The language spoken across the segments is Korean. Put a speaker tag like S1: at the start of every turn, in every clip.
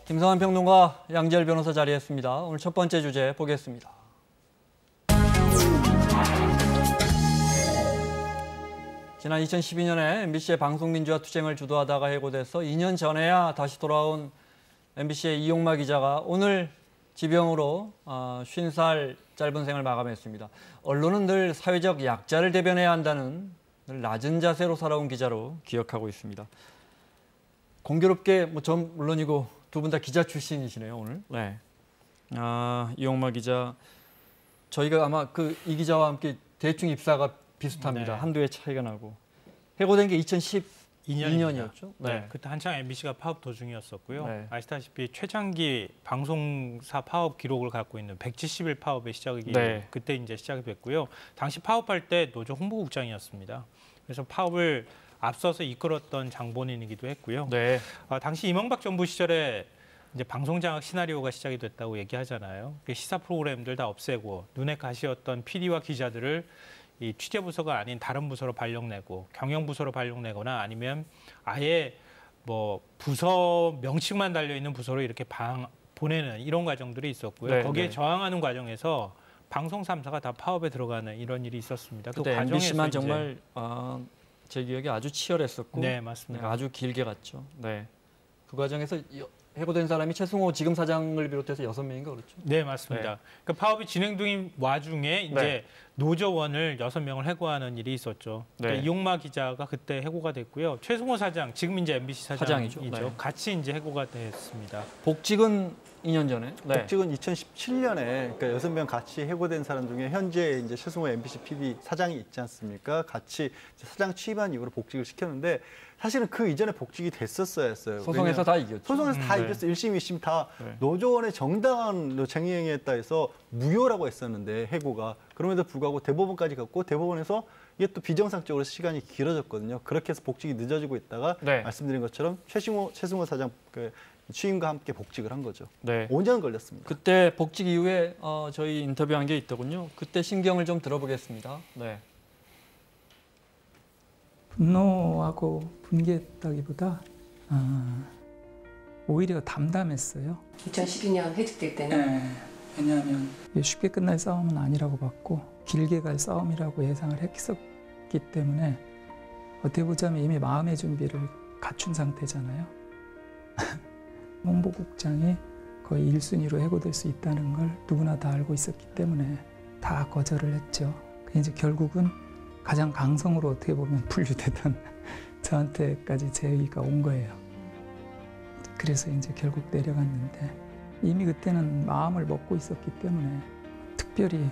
S1: 김성환 평론가, 양지열 변호사 자리했습니다. 오늘 첫 번째 주제 보겠습니다. 지난 2012년에 MBC의 방송민주화 투쟁을 주도하다가 해고돼서 2년 전에야 다시 돌아온 MBC의 이용마 기자가 오늘 지병으로 50살 짧은 생을 마감했습니다. 언론은 늘 사회적 약자를 대변해야 한다는 늘 낮은 자세로 살아온 기자로 기억하고 있습니다. 공교롭게 전 물론이고 두 분 다 기자 출신이시네요, 오늘. 네. 이용마 기자, 저희가 아마 이 기자와 함께 대충 입사가 비슷합니다.
S2: 네.
S1: 한두 해 차이가 나고. 해고된 게 2012년이었죠.
S2: 네. 그때 한창 MBC가 파업 도중이었었고요.
S1: 네.
S2: 아시다시피 최장기 방송사 파업 기록을 갖고 있는 170일 파업의 시작이
S1: 네.
S2: 그때 이제 시작이 됐고요. 당시 파업할 때 노조 홍보국장이었습니다. 그래서 파업을 앞서서 이끌었던 장본인이기도 했고요.
S1: 네.
S2: 당시 이명박 정부 시절에 이제 방송장악 시나리오가 시작이 됐다고 얘기하잖아요. 시사 프로그램들 다 없애고 눈에 가시였던 PD와 기자들을 이 취재부서가 아닌 다른 부서로 발령내고 경영부서로 발령내거나 아니면 아예 부서 명칭만 달려있는 부서로 이렇게 보내는 이런 과정들이 있었고요.
S1: 네,
S2: 거기에
S1: 네. 저항하는
S2: 저항하는 과정에서 방송 3사가 다 파업에 들어가는 이런 일이 있었습니다.
S1: 그때 MBC만 정말 제 기억에 아주 치열했었고,
S2: 네, 맞습니다.
S1: 아주 길게 갔죠. 네. 그 과정에서 해고된 사람이 최승호 지금 사장을 비롯해서 6명인가 그렇죠?
S2: 네, 맞습니다.
S1: 네.
S2: 그러니까 파업이 진행 중인 와중에 이제
S1: 네.
S2: 노조원을 6명을 해고하는 일이 있었죠. 그러니까
S1: 네.
S2: 이용마 기자가 그때 해고가 됐고요. 최승호 사장, 지금 이제 MBC 사장이죠.
S1: 네.
S2: 같이 이제 해고가 됐습니다.
S1: 복직은 2년 전에. 네.
S3: 복직은 2017년에 그러니까 6명 같이 해고된 사람 중에 현재 이제 최승호 MBC PD 사장이 있지 않습니까? 같이 사장 취임한 이후로 복직을 시켰는데 사실은 그 이전에 복직이 됐었어야 했어요.
S1: 소송에서 다 이겼죠.
S3: 소송에서 다
S1: 네.
S3: 이겼어요. 1심, 2심 다
S1: 네.
S3: 노조원의 정당한 쟁의행위했다 해서 무효라고 했었는데 해고가. 그럼에도 불구하고 대법원까지 갔고 대법원에서 이게 또 비정상적으로 시간이 길어졌거든요. 그렇게 해서 복직이 늦어지고 있다가
S1: 네.
S3: 말씀드린 것처럼 최승호 사장 취임과 함께 복직을 한 거죠.
S1: 네.
S3: 5년 걸렸습니다.
S1: 그때 복직 이후에 저희 인터뷰한 게 있더군요. 그때 심경을 좀 들어보겠습니다. 네.
S4: 분노하고 분개했다기보다 오히려 담담했어요.
S5: 2012년 해직될 때는?
S4: 네, 왜냐하면 쉽게 끝날 싸움은 아니라고 봤고 길게 갈 싸움이라고 예상을 했었기 때문에 어떻게 보자면 이미 마음의 준비를 갖춘 상태잖아요. 홍보국장이 거의 1순위로 해고될 수 있다는 걸 누구나 다 알고 있었기 때문에 다 거절을 했죠. 이제 결국은 가장 강성으로 어떻게 보면 분류되던 저한테까지 제의가 온 거예요. 그래서 이제 결국 내려갔는데 이미 그때는 마음을 먹고 있었기 때문에 특별히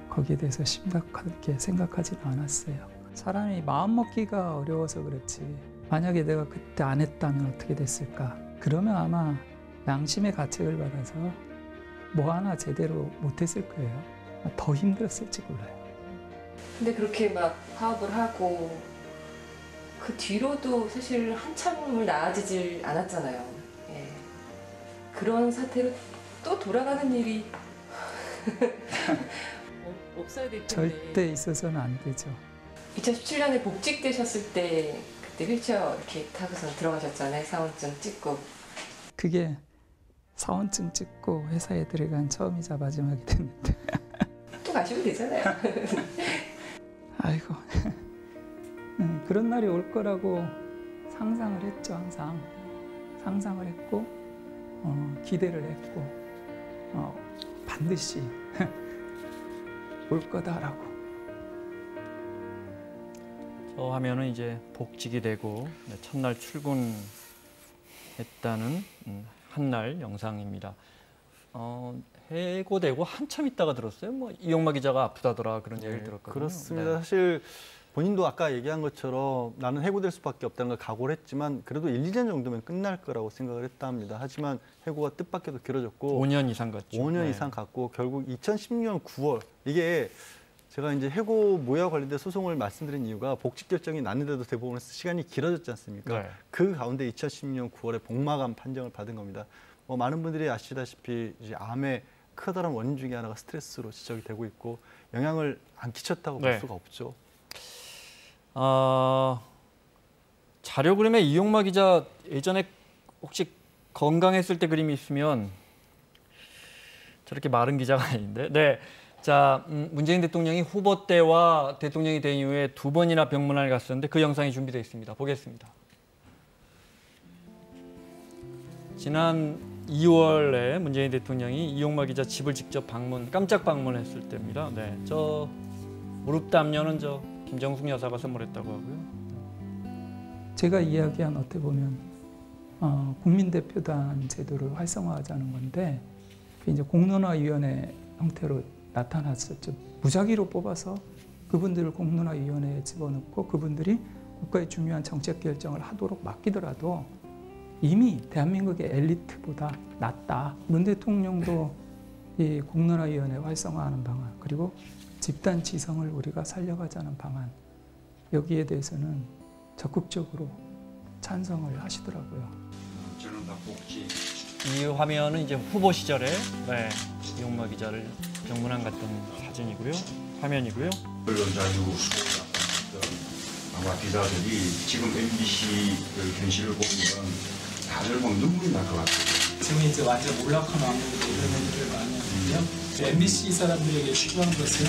S4: 거기에 대해서 심각하게 생각하지는 않았어요. 사람이 마음 먹기가 어려워서 그렇지 만약에 내가 그때 안 했다면 어떻게 됐을까? 그러면 아마 양심의 가책을 받아서 뭐 하나 제대로 못했을 거예요. 더 힘들었을지 몰라요.
S5: 근데 그렇게 막 파업을 하고 그 뒤로도 사실 한참을 나아지질 않았잖아요. 예. 그런 사태로 또 돌아가는 일이 없어야 될 텐데.
S4: 절대 있어서는 안 되죠.
S5: 2017년에 복직되셨을 때 그때 휠체어 이렇게 타고서 들어가셨잖아요. 사원증 찍고.
S4: 그게 사원증 찍고 회사에 들어간 처음이자 마지막이 됐는데
S5: 또 가시면 되잖아요.
S4: 아이고 그런 날이 올 거라고 상상을 했죠. 항상 상상을 했고 기대를 했고 반드시 올 거다라고.
S1: 저 화면은 이제 복직이 되고 첫날 출근했다는 한날 영상입니다. 해고되고 한참 있다가 들었어요. 이용마 기자가 아프다더라 그런 얘기를 들었거든요.
S3: 그렇습니다.
S1: 네.
S3: 사실 본인도 아까 얘기한 것처럼 나는 해고될 수밖에 없다는 걸 각오를 했지만 그래도 1, 2년 정도면 끝날 거라고 생각을 했다 합니다. 하지만 해고가 뜻밖에도 길어졌고
S1: 5년 이상 갔죠.
S3: 5년
S1: 네.
S3: 이상 갔고 결국 2016년 9월 이게 제가 이제 해고 모여와 관련된 소송을 말씀드린 이유가 복직 결정이 났는데도 대법원에서 시간이 길어졌지 않습니까?
S1: 네.
S3: 그 가운데 2016년 9월에 복마감 판정을 받은 겁니다. 많은 분들이 아시다시피 이제 암의 커다란 원인 중에 하나가 스트레스로 지적이 되고 있고 영향을 안 끼쳤다고 볼
S1: 네.
S3: 수가 없죠.
S1: 자료 그림의 이용마 기자 예전에 혹시 건강했을 때 그림이 있으면 저렇게 마른 기자가 아닌데. 네. 자, 문재인 대통령이 후보 때와 대통령이 된 이후에 2번이나 병문안을 갔었는데 그 영상이 준비되어 있습니다. 보겠습니다. 지난 2월에 문재인 대통령이 이용마 기자 집을 직접 깜짝 방문했을 때입니다. 네, 저 무릎 담요는 저 김정숙 여사가 선물했다고 하고요.
S4: 제가 이야기한 어떻게 보면 국민대표단 제도를 활성화하자는 건데 이제 공론화위원회 형태로 나타났었죠. 무작위로 뽑아서 그분들을 공론화위원회에 집어넣고 그분들이 국가의 중요한 정책 결정을 하도록 맡기더라도 이미 대한민국의 엘리트보다 낫다. 문 대통령도 이 공론화위원회 활성화하는 방안 그리고 집단 지성을 우리가 살려가자는 방안 여기에 대해서는 적극적으로 찬성을 하시더라고요.
S6: 저는 다 복지.
S1: 이 화면은 이제 후보 시절에 네, 이용마 기자를 병문안 갔던 사진이고요. 화면이고요.
S6: 언론 자유 수호자 아마 기자들이 지금 MBC 그 현실을 보면 다들 막 눈물이 날 것 같아요.
S7: 지금 이제 완전 몰락한 왕국으로 이런 얘기를 많이 하는데요. MBC 사람들에게 필요한 것은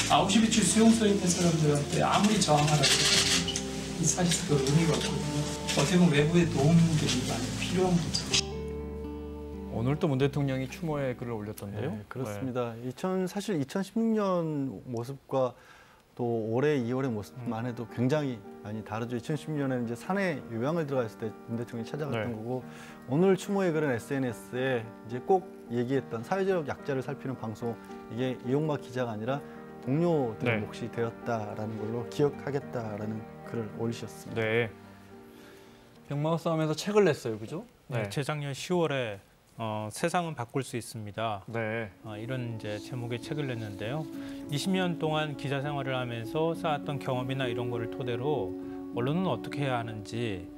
S7: 9시 비출 수용소에 있는 사람들한테 아무리 저항하라고 해도 이 사실 그 의미가 없거든요. 어떻게 보면 외부의 도움들이 많이 필요한 거죠.
S1: 오늘 또 문 대통령이 추모의 글을 올렸던데요.
S3: 네, 그렇습니다. 사실 2016년 모습과 또 올해 2월의 모습만 해도 굉장히 많이 다르죠. 2016년에는 이제 산에 요양을 들어갔을 때 문 대통령이 찾아갔던
S1: 네.
S3: 거고 오늘 추모의 글은 SNS에 이제 꼭 얘기했던 사회적 약자를 살피는 방송 이게 이용마 기자가 아니라 동료들의
S1: 네.
S3: 몫이 되었다라는 걸로 기억하겠다라는 글을 올리셨습니다.
S1: 네. 병마와 싸움에서 책을 냈어요, 그죠?
S2: 네, 재작년 10월에 세상은 바꿀 수 있습니다.
S1: 네.
S2: 이런 이제 제목의 책을 냈는데요. 20년 동안 기자 생활을 하면서 쌓았던 경험이나 이런 거를 토대로 언론은 어떻게 해야 하는지,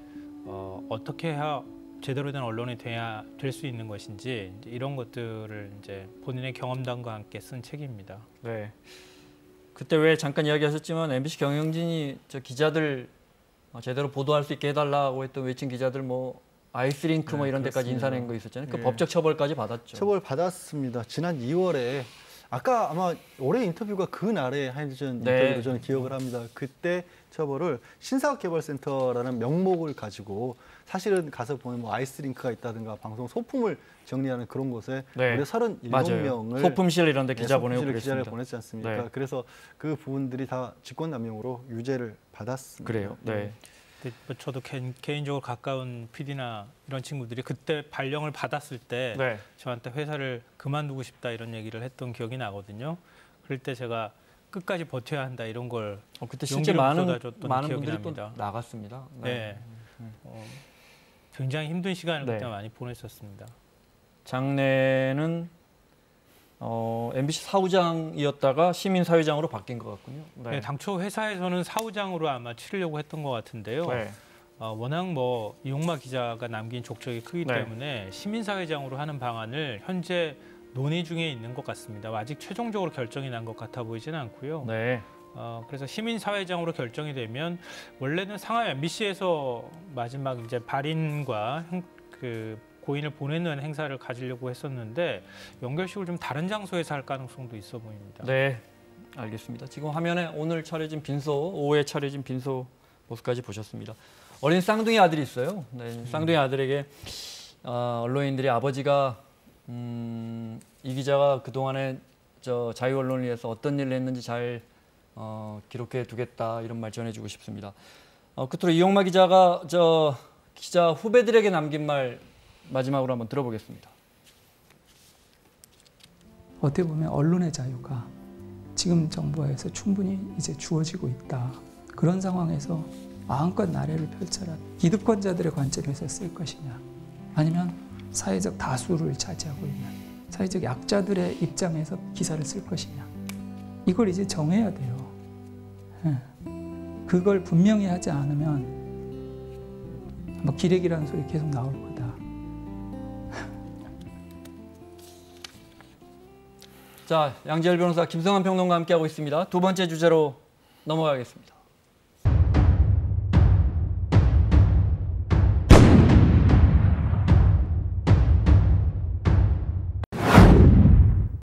S2: 어떻게 해야 제대로 된 언론이 돼야 될 수 있는 것인지 이제 이런 것들을 이제 본인의 경험담과 함께 쓴 책입니다.
S1: 네. 그때 왜 잠깐 이야기하셨지만 MBC 경영진이 저 기자들 제대로 보도할 수 있게 해달라고 했던 외친 기자들 뭐 아이스링크 뭐 이런 데까지
S3: 그렇습니다.
S1: 인사낸 거 있었잖아요. 그
S3: 예.
S1: 법적 처벌까지 받았죠.
S3: 처벌 받았습니다. 지난 2월에 아까 아마 올해 인터뷰가 그 날에 한희준
S1: 네.
S3: 인터뷰로 저는 기억을 합니다. 그때 처벌을 신사업개발센터라는 명목을 가지고 사실은 가서 보면 뭐 아이스링크가 있다든가 방송 소품을 정리하는 그런 곳에
S1: 네.
S3: 무려
S1: 맞아요.
S3: 37명을
S1: 소품실 이런 데 기자 보내고
S3: 기자를
S1: 그랬습니다.
S3: 보냈지 않습니까?
S1: 네.
S3: 그래서 그 부분들이 다 직권남용으로 유죄를 받았습니다.
S1: 그래요. 네.
S2: 근데 뭐 저도 개인적으로 가까운 PD나 이런 친구들이 그때 발령을 받았을 때
S1: 네.
S2: 저한테 회사를 그만두고 싶다 이런 얘기를 했던 기억이 나거든요. 그럴 때 제가 끝까지 버텨야 한다 이런 걸
S1: 그때 실제
S2: 용기를
S1: 많은
S2: 쏟아줬던 기억이
S1: 분들이
S2: 납니다.
S1: 또 나갔습니다.
S2: 네. 굉장히 힘든 시간을
S1: 네.
S2: 그때 많이 보냈었습니다.
S1: 장래는 MBC 사무장이었다가 시민사회장으로 바뀐 것 같군요. 네.
S2: 네, 당초 회사에서는 사무장으로 아마 치르려고 했던 것 같은데요.
S1: 네.
S2: 워낙 뭐 이용마 기자가 남긴 족적이 크기
S1: 네.
S2: 때문에 시민사회장으로 하는 방안을 현재 논의 중에 있는 것 같습니다. 아직 최종적으로 결정이 난 것 같아 보이지는 않고요.
S1: 네.
S2: 그래서 시민사회장으로 결정이 되면 원래는 상하이 MBC에서 마지막 이제 발인과 그 고인을 보내는 행사를 가지려고 했었는데 연결식을 좀 다른 장소에서 할 가능성도 있어 보입니다.
S1: 네, 알겠습니다. 지금 화면에 오늘 차려진 빈소, 오후에 차려진 빈소 모습까지 보셨습니다. 어린 쌍둥이 아들이 있어요. 네, 쌍둥이 아들에게 언론인들이 아버지가 이 기자가 그동안에 저 자유 언론을 위해서 어떤 일을 했는지 잘 기록해 두겠다 이런 말 전해주고 싶습니다. 끝으로 이용마 기자가 저 기자 후배들에게 남긴 말 마지막으로 한번 들어보겠습니다.
S4: 어떻게 보면 언론의 자유가 지금 정부에서 충분히 이제 주어지고 있다. 그런 상황에서 마음껏 나래를 펼쳐라. 기득권자들의 관점에서 쓸 것이냐 아니면 사회적 다수를 차지하고 있는 사회적 약자들의 입장에서 기사를 쓸 것이냐 이걸 이제 정해야 돼요. 그걸 분명히 하지 않으면 뭐 기레기라는 소리 계속 나올 거다.
S1: 자, 양지열 변호사, 김성환 평론가 함께하고 있습니다. 두 번째 주제로 넘어가겠습니다.